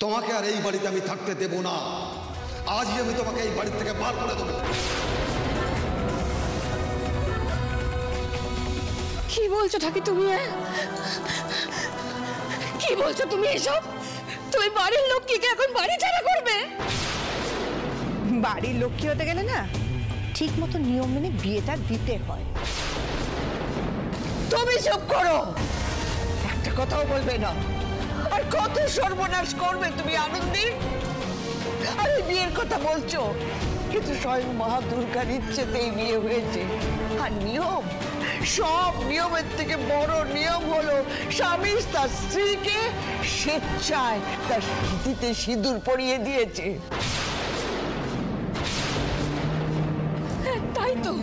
তোমাকে আর এই বাড়িতে আমি থাকতে দেব না। আজই আমি তোমাকে এই বাড়ি থেকে বার করে দেবো। কি বলছো ঠাকি তুমি? কি বলছো তুমি এসব? তুমি বাড়ির লক্ষ্মীকে এখন বাড়ি ছাড়া করবে? বাড়ির লক্ষ্মী হতে গেলে না ঠিক মতো নিয়ম মেনে বিয়েটা দিতে হয়। তুমি চুপ করো, একটা কথাও বলবে না। আর কত সর্বনাশ করবে তুমি আনন্দী? আরে বিয়ের কথা বলছো, কিন্তু স্বয়ং মা দুর্গার ইচ্ছেতেই বিয়ে হয়েছে। আর নিয়ম, সব নিয়মের থেকে বড় নিয়ম হলো স্বামী তার স্ত্রীকে স্বেচ্ছায় তার স্মৃতিতে সিঁদুর পরিয়ে দিয়েছে। তাই তো,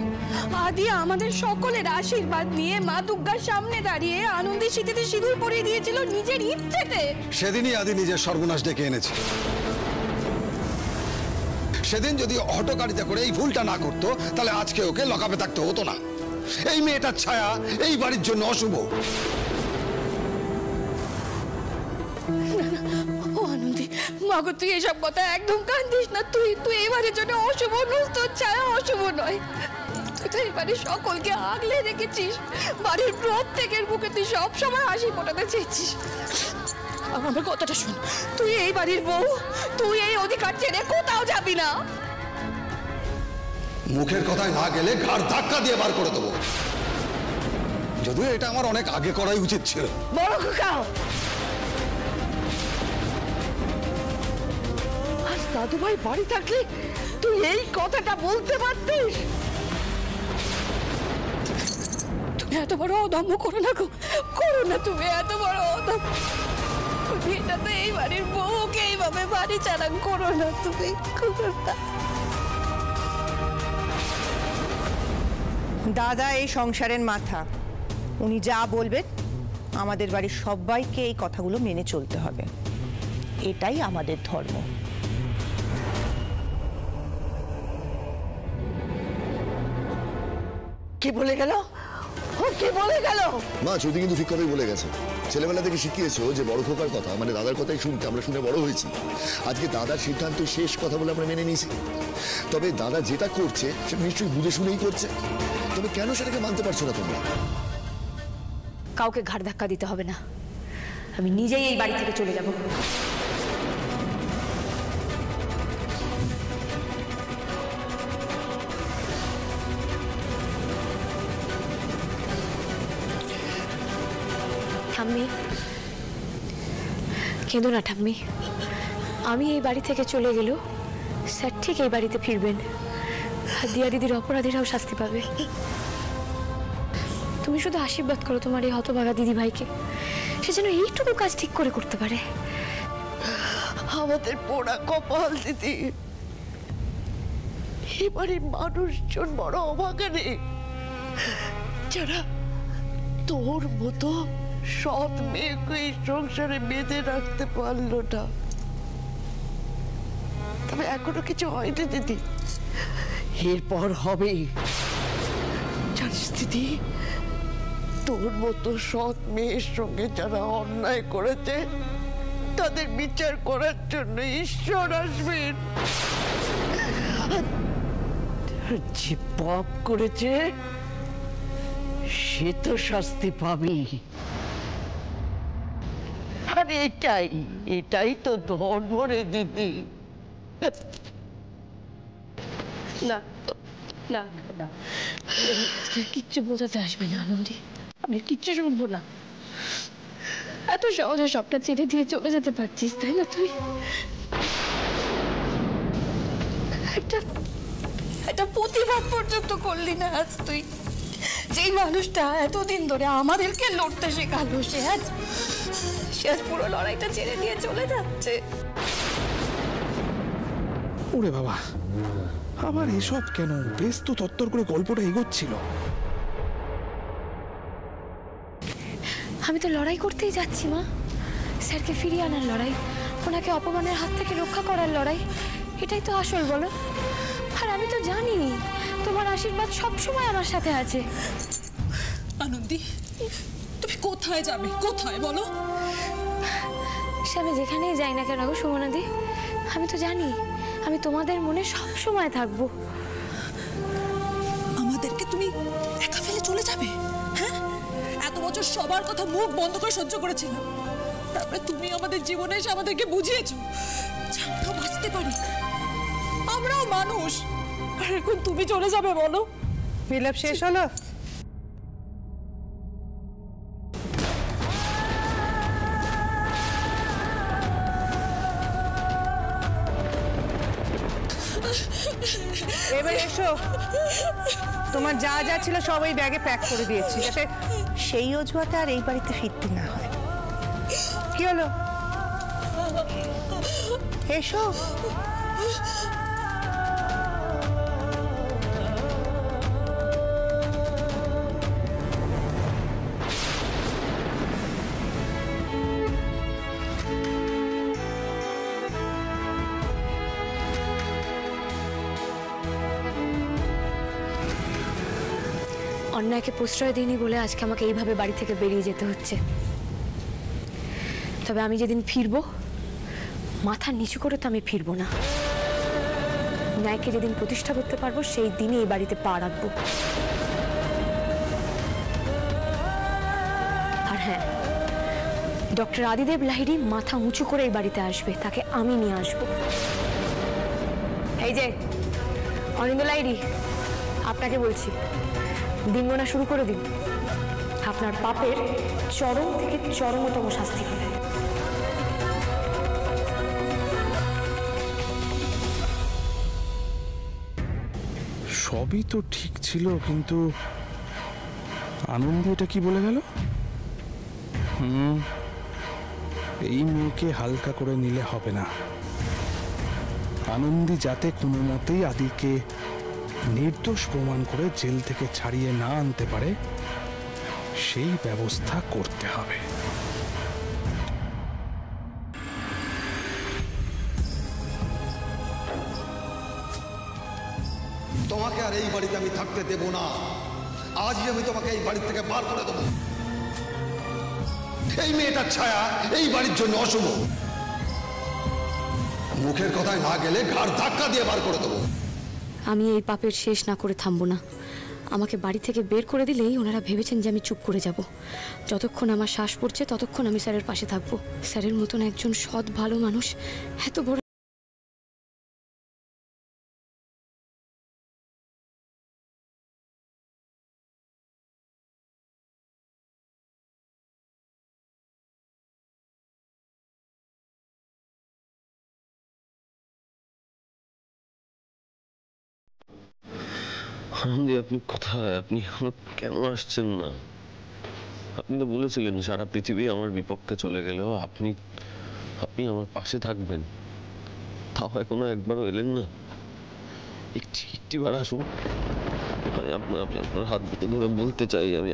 আদি আমাদের সকলের আশীর্বাদ নিয়ে মা দুর্গার সামনে দাঁড়িয়ে আনন্দের শীতেতে সিঁদুর পরিয়ে দিয়েছিল নিজের ইচ্ছেতে। সেদিনই আদি নিজের সর্বনাশ ডেকে এনেছে। সেদিন যদি হঠকারিতা করে এই ভুলটা না করতো তাহলে আজকে ওকে লকআপে থাকতে হতো না। এই মেয়েটার ছায়া এই বাড়ির জন্য অশুভ। ও আনন্দী, মাগো তুই এসব কথা একদম কান্দিস না। তুই এবারের জন্য অশুভ নস, তোর ছায়া অশুভ নয়। তুই তো এবারে সকলকে আগলে রেখেছিস, বাড়ির প্রত্যেকের বুকে তুই সবসময় হাসি ফোটাতে চেয়েছিস। আমার কথাটা শোন, তুই এই বাড়ির বউ, তুই এই অধিকার ছেড়ে কোথাও যাবি না। মুখের কথায় না গেলে ঘাড় ধাক্কা দিয়ে বার করে দেবো। যদিও এটা আমার অনেক আগে করাই উচিত ছিল। বড় খোকা, আজ দাদু ভাই বাড়ি থাকলে তুই এই কথাটা বলতে পারতিস। তুমি এত বড় অদম্য করো না গো, করো না তুমি এত বড় অদম্য। তুমি এটা তো এই বাড়ির বউকে এইভাবে বাড়ি ছাড়া করো না, তুমি করো না। দাদা এই সংসারের মাথা, উনি যা বলবেন আমাদের বাড়ির সবাইকে এই কথাগুলো মেনে চলতে হবে। এটাই আমাদের ধর্ম। কি বলে গেল? ও কি বলে গেল? মা চৌধুরী কিন্তু ঠিক কথাই বলে গেছে। ছেলেবেলা থেকে শিখিয়েছো যে বড় খোকার কথা মানে দাদার কথাই শুনতে আমরা শুনে বড় হয়েছি। আজকে দাদার সিদ্ধান্ত শেষ কথা বলে আমরা মেনে নিয়েছি। তবে দাদা যেটা করছে সেটা নিশ্চয়ই বুঝে শুনেই করছে। তবে কেন সেটাকে মানতে পারছো না তোমরা? কাউকে ঘাড় ধাক্কা দিতে হবে না, আমি নিজেই এই বাড়ি থেকে চলে যাব। ঠাম্মি, কেঁদো না ঠাম্মি। আমি এই বাড়ি থেকে চলে গেলেও স্যার ঠিক এই বাড়িতে ফিরবেন। দিয়া দিদির অপরাধীরাও শাস্তি পাবে। তুমি শুধু আশীর্বাদ করো তোমার এই হতভাগা দিদি ভাইকে, সে যেন এইটুকু কাজ ঠিক করে করতে পারে। আমাদের পোড়া কপাল দিদি, এবারে মানুষজন বড় অভাগা নেই যারা তোর মতো সৎ মেয়েকে এই সংসারে বেঁধে রাখতে পারলো না। তবে এখনো কিছু হয়নি দিদি, এরপর হবে। জানিস দিদি, তোর মতো সৎ মেয়ের সঙ্গে যারা অন্যায় করেছে তাদের বিচার করার জন্য ঈশ্বর আসবেন। যে পাপ করেছে সে তো শাস্তি পাবি। আর এটাই তো ধর্ম রে দিদি। না না না, কিচ্ছু বোঝাতে আসবে না আনন্দী, আমি কিচ্ছু শুনবো না। এত সহজে সবটা ছেড়ে দিয়ে চলে যেতে পারছিস তাই না? তুই একটা প্রতিবাদ পর্যন্ত করলি না আজ তুই। যেই মানুষটা এতদিন ধরে আমাদেরকে লড়তে শেখালো, সে আজ পুরো লড়াইটা ছেড়ে দিয়ে চলে যাচ্ছে। ওরে বাবা, আবার এসব কেন? বেশ তো তত্তর করে গল্পটা এগোচ্ছিল। আমি তো লড়াই করতেই যাচ্ছি মা, স্যারকে ফিরিয়ে আনার লড়াই, ওনাকে অপমানের হাত থেকে রক্ষা করার লড়াই, এটাই তো আসল বলো। আর আমি তো জানি তোমার আশীর্বাদ সবসময় আমার সাথে আছে। আনন্দী, তুমি কোথায় যাবে? কোথায় বলো? ভালোবেসে আমি যেখানেই যাই না কেন গো সুমনাদি, আমি তো জানি আমি তোমাদের মনে সব সময় থাকবো। আমাদেরকে তুমি একা ফেলে চলে যাবে? হ্যাঁ, এত বছর সবার কথা মুখ বন্ধ করে সহ্য করেছিলাম, তারপরে তুমি আমাদের জীবনে এসে আমাদেরকে বুঝিয়েছো যে আমরাও বাঁচতে পারি, আমরাও মানুষ। আর এখন তুমি চলে যাবে বলো? বিলাপ শেষ হলো? এবার এসো, তোমার যা যা ছিল সব ওই ব্যাগে প্যাক করে দিয়েছি, যাতে সেই অজুহাতে আর এই বাড়িতে ফিরতে না হয়। কি হলো? এসো। অন্যায়কে প্রশ্রয় দিইনি বলে আজকে আমাকে এইভাবে বাড়ি থেকে বেরিয়ে যেতে হচ্ছে। তবে আমি যেদিন ফিরবো, মাথা নিচু করে তো আমি ফিরবো না। ন্যায়কে যেদিন প্রতিষ্ঠা করতে পারবো সেই দিনই এই বাড়িতে পা রাখবো। আর হ্যাঁ, ডক্টর আদিদেব লাহিড়ী মাথা উঁচু করে এই বাড়িতে আসবে, তাকে আমি নিয়ে আসবো। এই যে অনিন্দ লাহিড়ী, আপনাকে বলছি, দিন গোনা শুরু করে দিন। আপনার পাপের চরম থেকে চরমতম শাস্তি হবে। সবই তো ঠিক ছিল, কিন্তু আনন্দে এটা কি বলে গেল? এই মেয়েকে হালকা করে নিলে হবে না। আনন্দী যাতে কোনো মতেই আদিকে নির্দোষ প্রমাণ করে জেল থেকে ছাড়িয়ে না আনতে পারে, সেই ব্যবস্থা করতে হবে। তোমাকে আর এই বাড়িতে আমি থাকতে দেব না। আজই আমি তোমাকে এই বাড়ি থেকে বার করে দেবো। এই মেয়েটার ছায়া এই বাড়ির জন্য অশুভ। মুখের কথায় না গেলে ঘাড় ধাক্কা দিয়ে বার করে দেবো। আমি এই পাপের শেষ না করে থামবো না। আমাকে বাড়ি থেকে বের করে দিলেই ওনারা ভেবেছেন যে আমি চুপ করে যাব। যতক্ষণ আমার শ্বাস পড়ছে ততক্ষণ আমি স্যারের পাশে থাকবো। স্যারের মতন একজন সৎ ভালো মানুষ এত বড় আনন্দী, আপনি কোথায়? আপনি এখন কেন আসছেন না? আপনি তো বলেছিলেন সারা পৃথিবী আমার বিপক্ষে চলে গেলেও আপনি আপনি আমার পাশে থাকবেন। তাও এখনো একবারও এলেন না। একটিবার আসুন। আপনার হাত ধরে বলতে চাই, আমি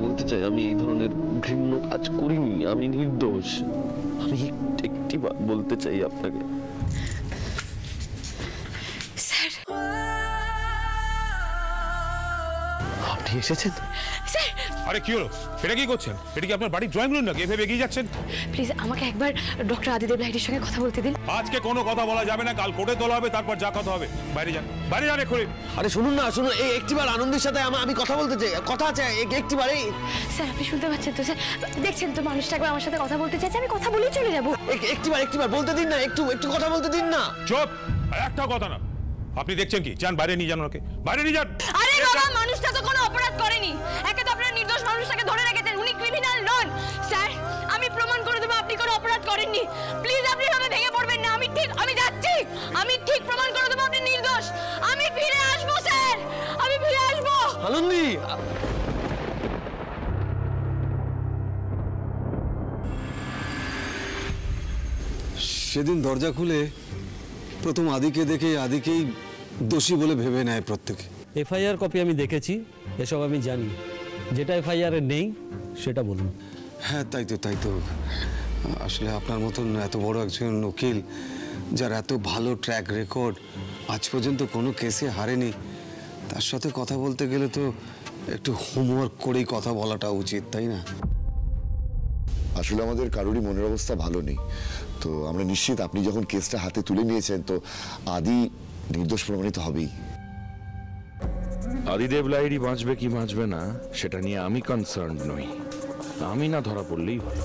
বলতে চাই আমি এই ধরনের ঘৃণ্য কাজ করিনি, আমি নির্দোষ। আমি একটিবার বলতে চাই আপনাকে। আপনি এসেছেন? আরে কি হলো? এটা কি করছেন? এটা কি আপনার বাড়ির ড্রয়িং রুম নাকি? এভাবে এগিয়ে যাচ্ছেন? প্লিজ আমাকে একবার ডক্টর আদিদেব লাহিড়ীর সঙ্গে কথা বলতে দিন। আজকে কোনো কথা বলা যাবে না, কাল কোর্টে তোলা হবে, তারপর যা কথা হবে। বাইরে যান, বাইরে যান এক্ষুনি। আরে শুনুন না, শুনুন, এই একটিবার আনন্দের সাথে আমি কথা বলতে চাই, কথা আছে একটিবার। এই স্যার আপনি শুনতে পাচ্ছেন তো? স্যার দেখছেন তো মানুষটা একবার আমার সাথে কথা বলতে চাইছে, আমি কথা বলেই চলে যাবো। একটিবার বলতে দিন না, একটু কথা বলতে দিন না। চুপ, একটা কথা না। আপনি দেখছেন কি? যান বাইরে নিয়ে যান ওকে, বাইরে নিয়ে যান। আরে বাবা, মানুষটা তো কোনো অপরাধ করেনি। একে তো আপনারা নির্দোষ মানুষটাকে ধরে রেখেছেন, উনি ক্রিমিনাল নন। স্যার আমি প্রমাণ করে দেবো আপনি কোনো অপরাধ করেননি। প্লিজ আপনি এভাবে ভেঙে পড়বেন না। আমি যাচ্ছি, আমি ঠিক প্রমাণ করে দেবো আপনি নির্দোষ। আমি ফিরে আসবো স্যার, আমি ফিরে আসবো। আনন্দী, সেদিন দরজা খুলে প্রথম আদিকে দেখে আদিকেই দোষী বলে ভেবে নেয় প্রত্যেকে। এফআইআর কপি আমি দেখেছি, এসব আমি জানি। যেটা এফআইআর নেই সেটা বলুন। হ্যাঁ তাই তো আসলে আপনার মতন এত বড় একজন উকিল, যার এত ভালো ট্র্যাক রেকর্ড, আজ পর্যন্ত কোনো কেসে হারেনি, তার সাথে কথা বলতে গেলে তো একটু হোমওয়ার্ক করেই কথা বলাটা উচিত, তাই না? আসলে আমাদের কারোরই মনের অবস্থা ভালো নেই, তো আমরা নিশ্চিত আপনি যখন কেসটা হাতে তুলে নিয়েছেন তো আদি নির্দোষ প্রমাণিত হবেই। আদিদেব লাহিড়ী বাঁচবে কি বাঁচবে না সেটা নিয়ে আমি কনসার্ন নই, আমি না ধরা পড়লেই হলো।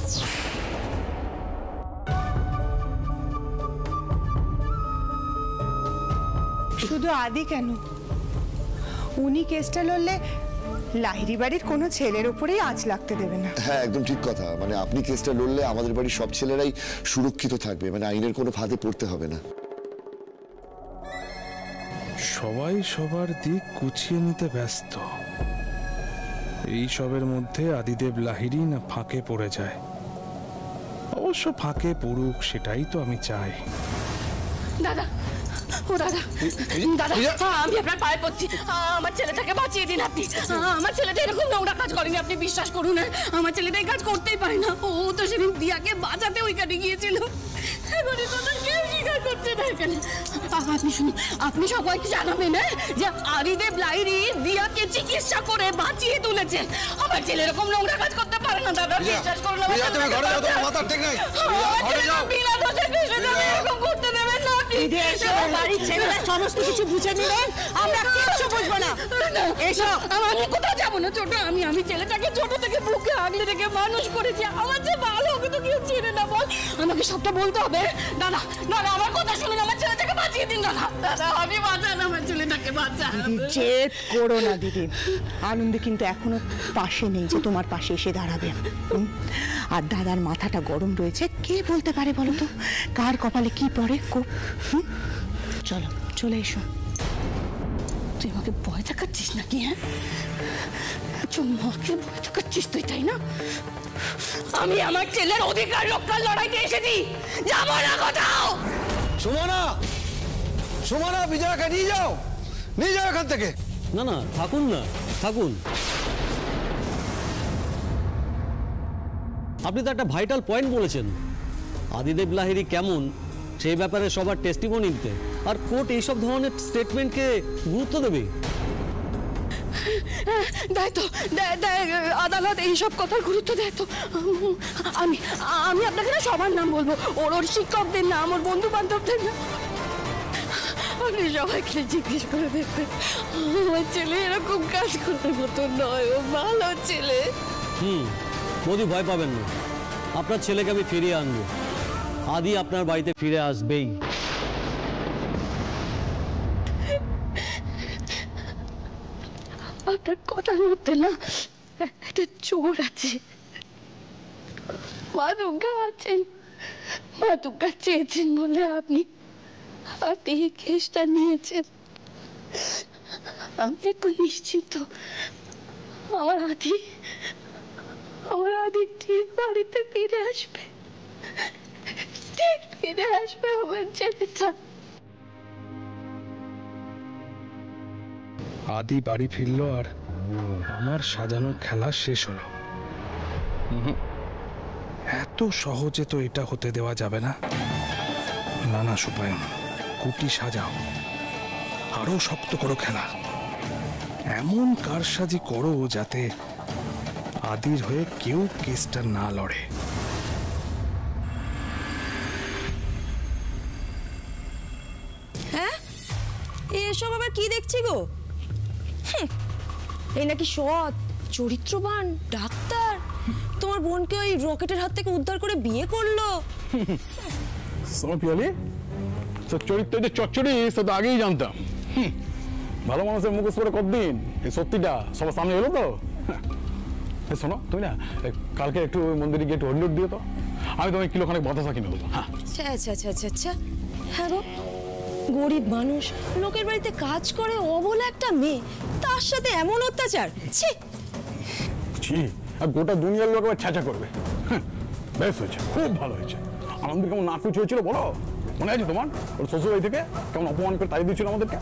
শুধু আদি কেন, উনি কেসটা লড়লে লাহিড়ী বাড়ির কোনো ছেলের উপরেই আঁচ লাগতে দেবে না। হ্যাঁ একদম ঠিক কথা, মানে আপনি কেসটা লড়লে আমাদের বাড়ির সব ছেলেরাই সুরক্ষিত থাকবে, মানে আইনের কোনো ফাঁদে পড়তে হবে না। সবাই সবার দিক গুছিয়ে নিতে ব্যস্ত, এই সবের মধ্যে আদিদেব লাহিড়ী না ফাঁকে পড়ে যায়। অবশ্য ফাঁকে পড়ুক, সেটাই তো আমি চাই। দাদা, ও দাদা, দাদা আমি আপনার পায়ে পড়ছি, আমার ছেলেটাকে বাঁচিয়ে দিন আপনি। আমার ছেলেটা এরকম নোংরা কাজ করেনি, আপনি বিশ্বাস করুন। আমার ছেলেটা এই কাজ করতেই পারে না। ও তো সেদিন দিয়াকে বাঁচাতে ওইখানে গিয়েছিল, এবারে কথা কেউ স্বীকার করছে না এখানে। আপনি শুনুন, আপনি সবাইকে জানাবেন যে আদিদেব লাহিড়ী দিয়াকে চিকিৎসা করে বাঁচিয়ে তুলেছে। আমার ছেলে এরকম নোংরা কাজ করতে পারে না দাদা, বিশ্বাস করুন। বিনা দোষে এরকম করতে দেবেন না আপনি। বাড়ির ছেলেরা সমস্ত কিছু বুঝে নিলেন, আমরা কিচ্ছু বুঝবো না। এসব আমি কোথাও যাবো না। ছোট আমি ছেলেটাকে ছোট থেকে বুকে আগলে রেখে মানুষ করেছি। আমার যে ভালো, ওকে তো কেউ চেনে না। বল, আমাকে সবটা বলতে হবে। দাদা দাদা আমার কথা শুনুন, আমার ছেলেটাকে বাঁচিয়ে দিন দাদা। দাদা আমি বাঁচান, আমার ছেলেটাকে বাঁচান। জেদ করো না দিদি, আনন্দে কিন্তু এখনো পাশে নেই যে তোমার পাশে এসে দাঁড়াবে। আর দাদার মাথাটা গরম রয়েছে, কে বলতে পারে বলো তো কার কপালে কি পড়ে। চলো চলে এসো। তুই আমাকে ভয় দেখাচ্ছিস নাকি? হ্যাঁ, মাকে ভয় দেখাচ্ছিস তুই, তাই না? আমি আমার ছেলের অধিকার রক্ষার লড়াইতে এসেছি, যাবো না কোথাও। সুমনা, সুমনা, বিজয়াকে নিয়ে যাও, নিয়ে যাও এখান থেকে। না না, থাকুন না, থাকুন। আপনি তো একটা ভাইটাল পয়েন্ট বলেছেন, আদিদেব লাহিড়ী কেমন সেই ব্যাপারে সবার টেস্টিমনি দিতে, আর কোর্ট এইসব ধরনের স্টেটমেন্টকে গুরুত্ব দেবে। দেয় তো, আদালত এইসব কথার গুরুত্ব দেয় তো। আমি আপনাকে না সবার নাম বলবো, ওর শিক্ষকদের নাম, ওর বন্ধু বান্ধবদের নাম। আপনি সবাইকে জিজ্ঞেস করে দেখবেন, আমার ছেলে এরকম কাজ করার মতো নয়, ও ভালো ছেলে। মোদি ভয় পাবেন না, আপনার ছেলেকে আমি ফিরিয়ে আনবো। আদি আপনার বাড়িতে ফিরে আসবেই। আপনার কথার মধ্যে না একটা চোর আছে। মা দুর্গা আছেন, মা দুর্গা চেয়েছেন বলে আপনি এই কেসটা নিয়েছেন। আমি একটু নিশ্চিন্ত, আমার আদি ঠিক বাড়িতে ফিরে আসবে, ঠিক ফিরে আসবে আমার ছেলেটা। আদি বাড়ি ফিরলো আর আমার সাজানো খেলা শেষ হলো। এত সহজে তো এটা হতে দেওয়া যাবে না। নানা সুপায়ন, কুটি সাজাও, আরো শক্ত করো খেলা, এমন কারসাজি করো যাতে আদির হয়ে কেউ কেসটা না লড়ে। হ্যাঁ, এসব আবার কি দেখছি গো? এই নাকি সৎ চরিত্রবান ডাক্তার তোমার বোনকে ওই রকেটের হাত থেকে উদ্ধার করে বিয়ে করলো। চরিত্র যে চচ্চড়ি সে তো আগেই জানতাম। ভালো মানুষের মুখোশ করে কতদিন, এই সত্যিটা সবার সামনে এলো তো। শোনো তুমি না কালকে একটু মন্দিরে গিয়ে একটু হলুদ দিও তো, আমি তোমায় কিলোখানেক বাতাসা কিনে দেবো। আচ্ছা আচ্ছা আচ্ছা আচ্ছা আচ্ছা। হ্যাঁ গো, গরিব মানুষ, লোকের বাড়িতে কাজ করে অবলা একটা মেয়ে, তার সাথে এমন অত্যাচার। ছি, আর গোটা দুনিয়ার লোক আবার ছ্যাঁচা করবে। বেশ হয়েছে, খুব ভালো হয়েছে। আনন্দ কেমন নাকুচ হয়েছিল বলো, মনে আছে তোমার? ওর শ্বশুর বাড়ি থেকে কেমন অপমান করে তাই দিয়েছিল আমাদেরকে।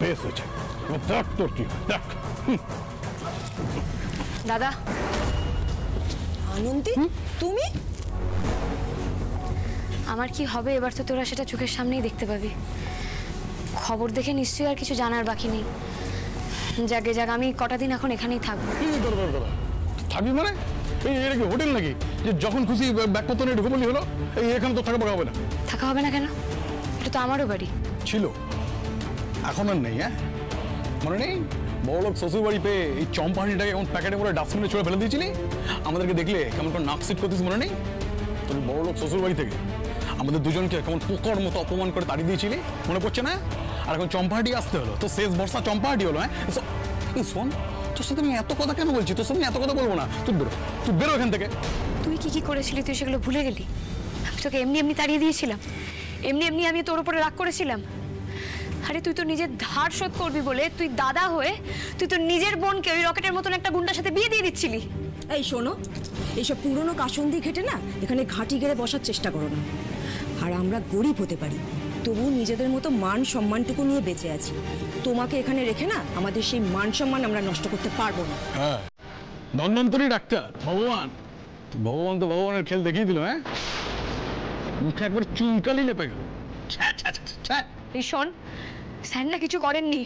বেশ হয়েছে, দেখ তোর কি দেখ। দাদা। আনন্দি, তুমি? আমার কি হবে এবার তো তোরা সেটা চোখের সামনেই দেখতে পাবি। খবর দেখে নিশ্চয়ই আর কিছু জানার বাকি নেই। যাকে যাক, আমি কটা দিন এখন এখানেই থাকবো। থাকবি মানে? এটা কি হোটেল নাকি যে যখন খুশি ব্যাগপত্র নিয়ে ঢুকে বলি হলো? এখানে তো থাকা হবে না। থাকা হবে না কেন? এটা তো আমারও বাড়ি ছিল, এখন আর নেই। হ্যাঁ, মনে নেই বড়লোক শ্বশুর বাড়ি পেয়ে এই চম্পাহানিটাকে এমন প্যাকেটে করে ডাস্টবিনে ছুঁড়ে ফেলে দিয়েছিলি? আমাদেরকে দেখলে কেমন করে নাক সিট করতিস মনে নেই? তুমি বড়লোক শ্বশুর বাড়ি থেকে আমাদের দুজনকে কেমন পোকর মতো অপমান করে তাড়িয়ে দিয়েছিলি, মনে পড়ছে না? আর এখন চম্পাহাটি আসতে হলো, তো শেষ ভরসা চম্পাহাটি হলো। হ্যাঁ শোন, তোর সাথে আমি এত কথা কেন বলছি? তোর সাথে এত কথা বলবো না। তুই বেরো এখান থেকে। তুই কি কি করেছিলি তুই সেগুলো ভুলে গেলি? আমি তোকে এমনি এমনি তাড়িয়ে দিয়েছিলাম, এমনি এমনি আমি তোর উপরে রাগ করেছিলাম? আরে তুই তো নিজের ধার শোধ করবি বলে তুই দাদা হয়ে তুই তো নিজের বোনকে ওই রকেটের মতন একটা গুন্ডার সাথে বিয়ে দিয়ে দিচ্ছিলি। এই শোনো, এইসব পুরনো কাসন্দি ঘেটে না এখানে ঘাঁটি গেড়ে বসার চেষ্টা করো না। আর আমরা গরিব হতে পারি, তবু নিজেদের মতো মান সম্মানটুকু নিয়ে বেঁচে আছি। তোমাকে এখানে রেখে না আমাদের সেই মান সম্মান আমরা নষ্ট করতে পারবো না। হ্যাঁ, ধন্বন্তরী ডাক্তার, ভগবান ভগবান তো ভগবানের খেল দেখিয়ে দিল। হ্যাঁ, মুখে একবার চুনকালি লেপে গেল। এই শোন, স্যার না কিছু করেননি,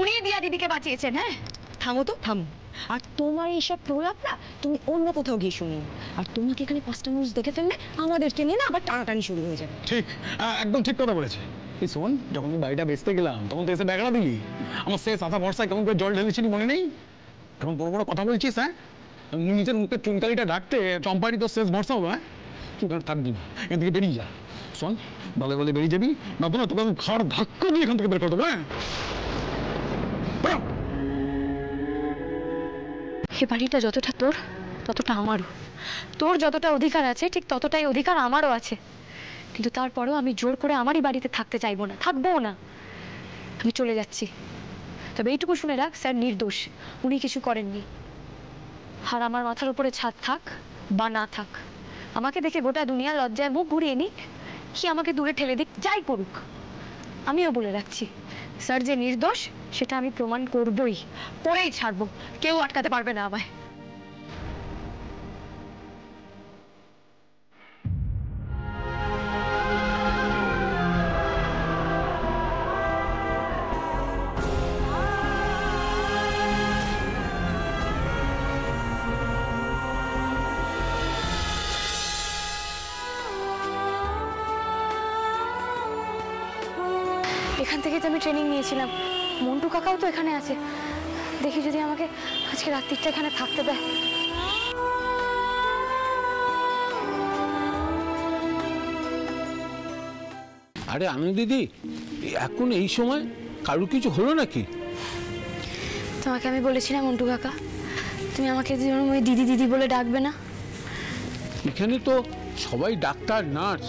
উনি দিয়া দিদিকে বাঁচিয়েছেন। হ্যাঁ থামো তো, থামো। আর তোমার এইসব প্রলাপ না তুমি অন্য কোথাও গিয়ে শুনিও। আর তোমাকে এখানে 5টা মানুষ দেখে ফেললে আমাদেরকে নিয়ে না আবার টানাটানি শুরু হয়ে যাবে। ঠিক, একদম ঠিক কথা বলেছে। এই শোন, যখন আমি বাড়িটা বেচতে গেলাম তখন তো এসে ব্যাগড়া দিলি। আমার শেষ আধা ভরসায় কেমন করে জল ঢেলেছিলি মনে নেই? কেমন বড় বড় কথা বলছিস? হ্যাঁ, নিজের মুখে চুনকালিটা ডাকতে চম্পারি তোর শেষ ভরসা হবে। হ্যাঁ, তুই থাকবি না, এখান থেকে বেরিয়ে যা। শোন, বলে বলে বেরিয়ে যাবি না তো না তোকে আমি ঘর ধাক্কা দিয়ে এখান থেকে বের করে দেবো। হ্যাঁ, এই বাড়িটা যতটা তোর ততটা আমারও, তোর যতটা অধিকার আছে ঠিক ততটাই অধিকার আমারও আছে। কিন্তু তারপরেও আমি জোর করে আমারই বাড়িতে থাকতে চাইবো না, থাকবোও না। আমি চলে যাচ্ছি। তবে এইটুকু শুনে রাখ, স্যার নির্দোষ, উনি কিছু করেননি। আর আমার মাথার উপরে ছাদ থাক বা না থাক, আমাকে দেখে গোটা দুনিয়া লজ্জায় মুখ ঘুরিয়ে নিক, কি আমাকে দূরে ঠেলে দিক, যাই করুক, আমিও বলে রাখছি স্যার যে নির্দোষ সেটা আমি প্রমাণ করবই, করেই ছাড়বো। কেউ আটকাতে পারবে না আমায়। এখান থেকে তো আমি ট্রেনিং নিয়েছিলাম, মন্টু কাকাও তো এখানে আছে। দেখি যদি আমাকে আজকে রাত্রিটা এখানে থাকতে দেয়। আরে আনন্দ দিদি, এখন এই সময় কারো কিছু হলো নাকি? তোমাকে আমি বলেছিলাম মন্টু কাকা, তুমি আমাকে ওই দিদি দিদি বলে ডাকবে না। এখানে তো সবাই ডাক্তার নার্স,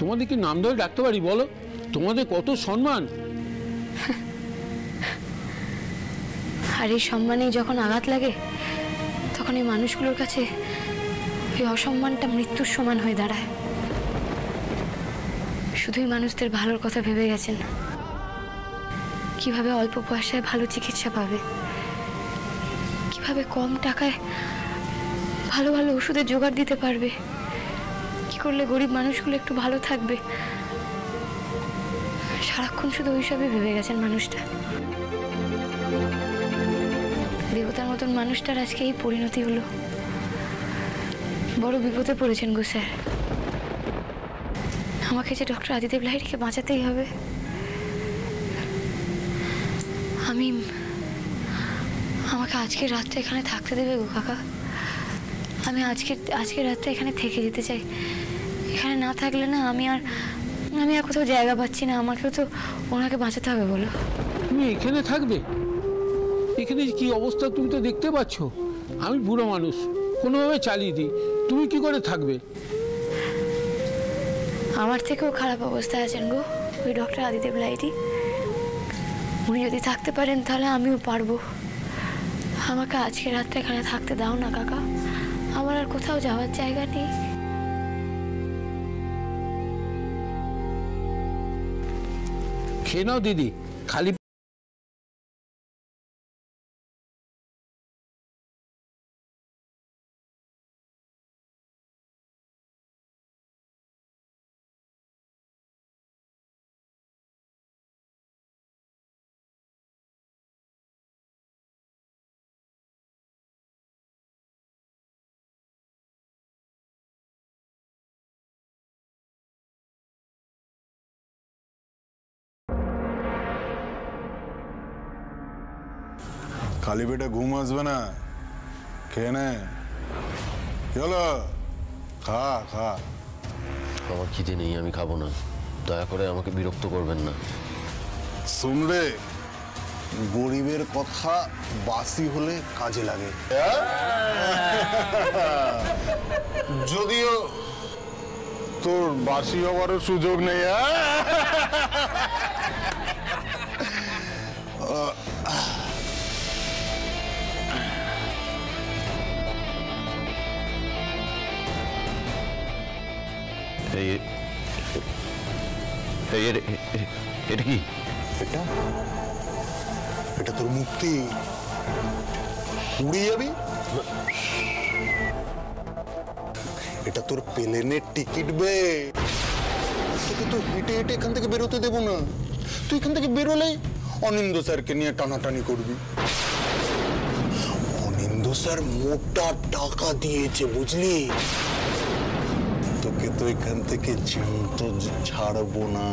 তোমাদের কি নাম ধরে ডাকতে পারি বলো? তোমাদের কত সম্মান। আর এই সম্মানেই যখন আঘাত লাগে তখন এই মানুষগুলোর কাছে এই অসম্মানটা মৃত্যুর সমান হয়ে দাঁড়ায়। শুধুই মানুষদের ভালোর কথা ভেবে গেছেন, কিভাবে অল্প পয়সায় ভালো চিকিৎসা পাবে, কিভাবে কম টাকায় ভালো ভালো ওষুধের জোগাড় দিতে পারবে, কি করলে গরিব মানুষগুলো একটু ভালো থাকবে, সারাক্ষণ শুধু ওইসবই ভেবে গেছেন মানুষটা। দেবতার মতন মানুষটার আজকে এই পরিণতি হলো। বড় বিপদে পড়েছেন গো স্যার। আমাকে যে ডক্টর আদিদেব লাহিড়ীকে বাঁচাতেই হবে। আমাকে আজকের রাতটা এখানে থাকতে দেবে গো কাকা? আমি আজকের রাতটা এখানে থেকে যেতে চাই। এখানে না থাকলে না আমি আর কোথাও জায়গা পাচ্ছি না। আমাকেও তো ওনাকে বাঁচাতে হবে বলো। তুমি এখানে থাকবে? এখানে কি অবস্থা তুমি তো দেখতে পাচ্ছ। আমি বুড়ো মানুষ, কোনোভাবে চালিয়ে দিই, তুমি কি করে থাকবে? আমার থেকেও খারাপ অবস্থায় আছেন গো ওই ডক্টর আদিদেব লাহিড়ী। উনি যদি থাকতে পারেন তাহলে আমিও পারবো। আমাকে আজকে রাতটা এখানে থাকতে দাও না কাকা, আমার আর কোথাও যাওয়ার জায়গা নেই। খেয়ে নাও দিদি, খালি খালি পেটে ঘুম আসবে না, খেয়ে নে। কি হলো? খা খা। আমার খিদে নেই, আমি খাবো না। দয়া করে আমাকে বিরক্ত করবেন না। শুন রে, গরিবের কথা বাসি হলে কাজে লাগে। যদিও তোর বাসি হওয়ারও সুযোগ নেই। এটা কি? এটা তোর মুক্তি। উড়ে যাবি। এটা তোর প্লেনের টিকিট বে। তোকে তো হেঁটে হেঁটে এখান থেকে বেরোতে দেবো না। তুই এখান থেকে বেরোলে অনিন্দ স্যারকে নিয়ে টানাটানি করবি। অনিন্দ স্যার মোটা টাকা দিয়েছে, বুঝলি? তোকে তো এখান থেকে জ্যান্ত ছাড়বো না।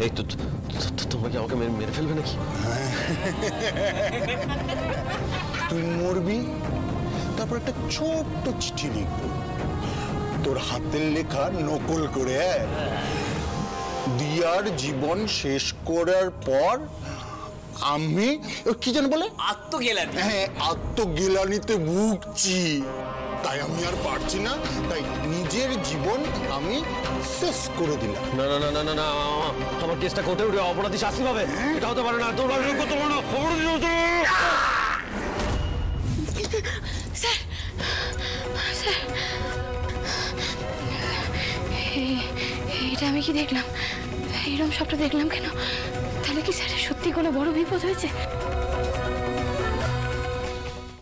এই তো তোমাকে আমাকে মেরে ফেলবে নাকি? তুই মরবি, তারপর একটা ছোট্ট চিঠি লিখবো তোর হাতের লেখা নকল করে। দিয়ার জীবন শেষ করার পর আমি কি যেন বলে আত্মগেলানি। হ্যাঁ, আত্মগেলানিতে ভুগছি, তাই আমি আর পারছি না, তাই নিজের জীবন আমি শেষ করে দিলাম। না না না না না না, আমার কেসটা কোর্টে উঠে অপরাধী শাস্তি পাবে। এটা হতে পারে না। তোমার স্যার, স্যার, এটা আমি কি দেখলাম? এইরকম সবটা দেখলাম কেন? তাহলে কি স্যার সত্যি কোনো বড় বিপদ হয়েছে?